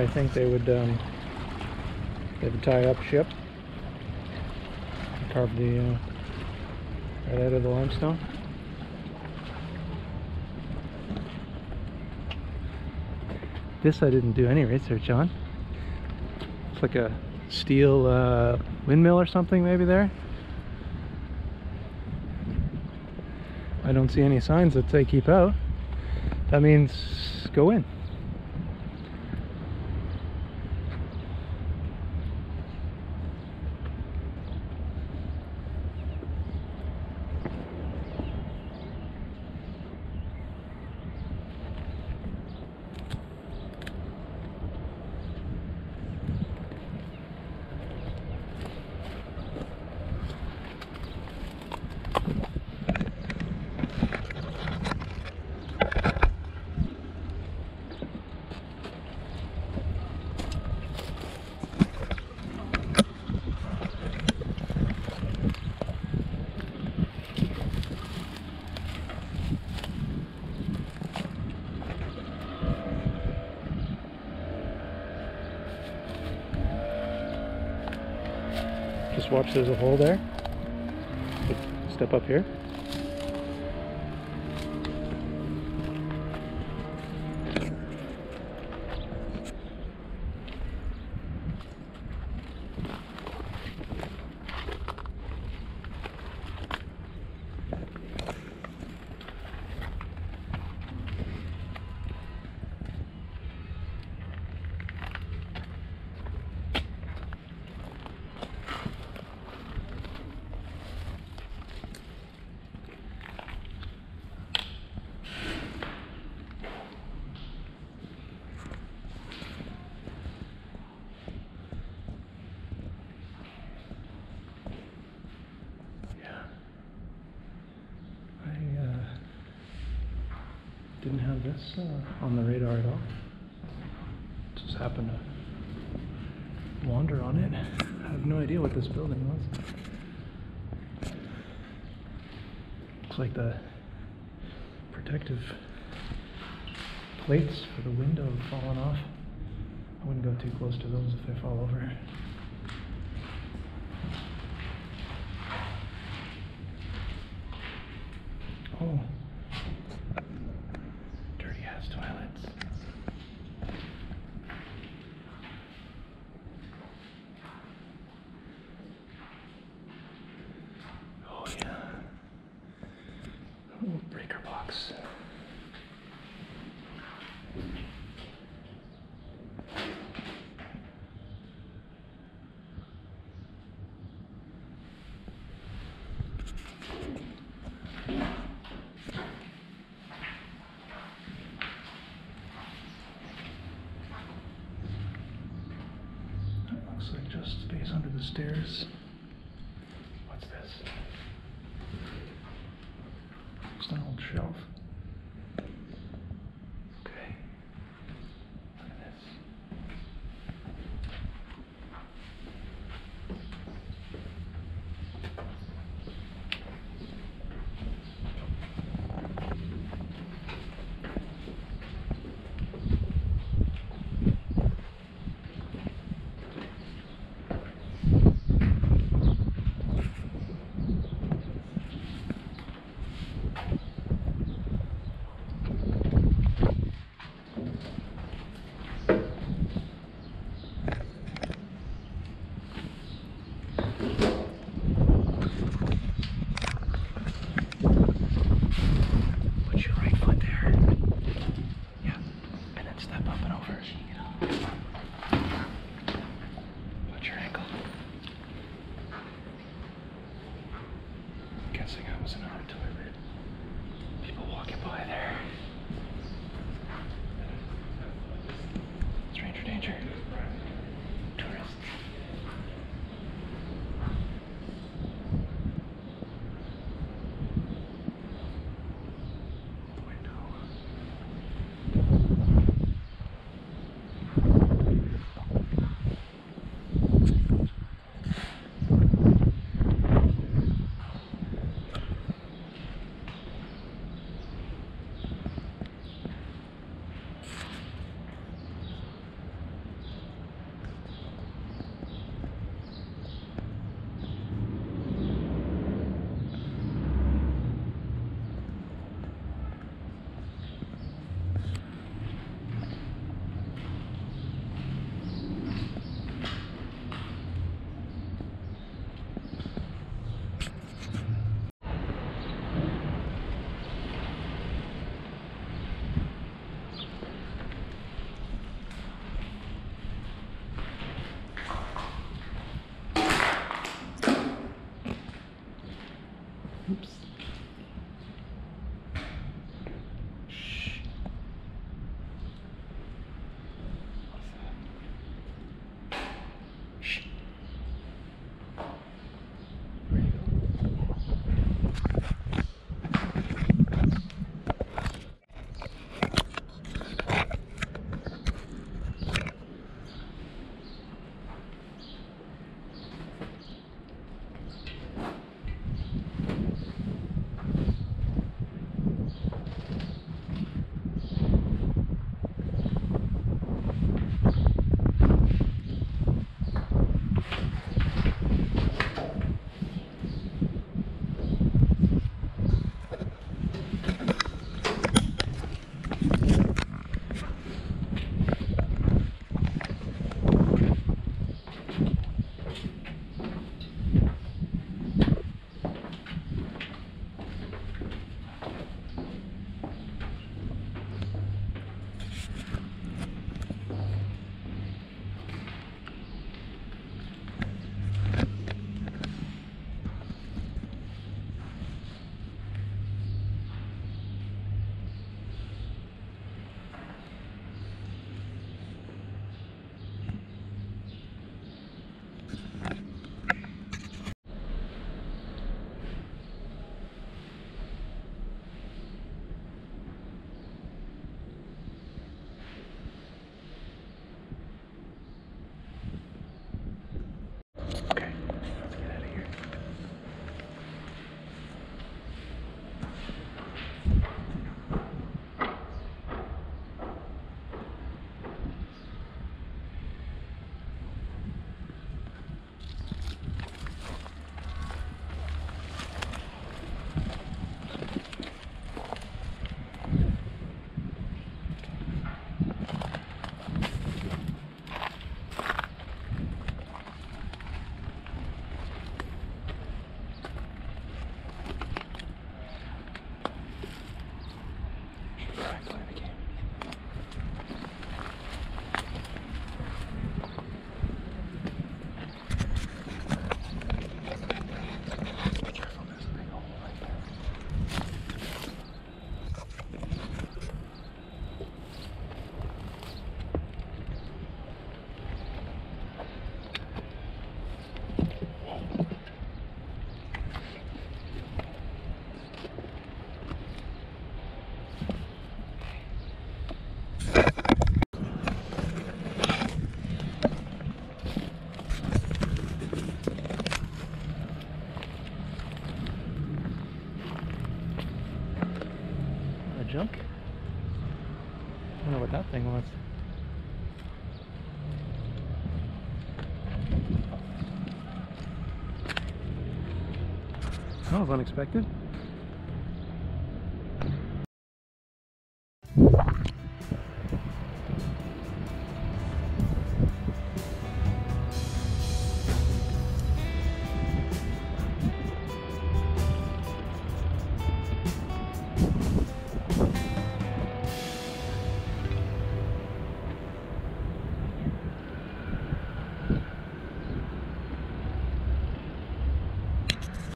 I think they would tie up ship, carve the right out of the limestone. This I didn't do any research on. It's like a steel windmill or something maybe there. I don't see any signs that say keep out. That means go in. Just watch, there's a hole there. Step up here. Didn't have this on the radar at all. Just happened to wander on it. I have no idea what this building was. Looks like the protective plates for the window have fallen off. I wouldn't go too close to those if they fall over. Oh. Toilets. Oh yeah. A little breaker box. Looks like just space under the stairs. What's this? Just an old shelf. Okay. Look at this. Guessing I was in another toilet. People walking by there. Stranger danger. Tourists. Oops. Shh. What's that? Shh. Where'd he go? Okay, let's get out of here. Junk? I don't know what that thing was. That was unexpected.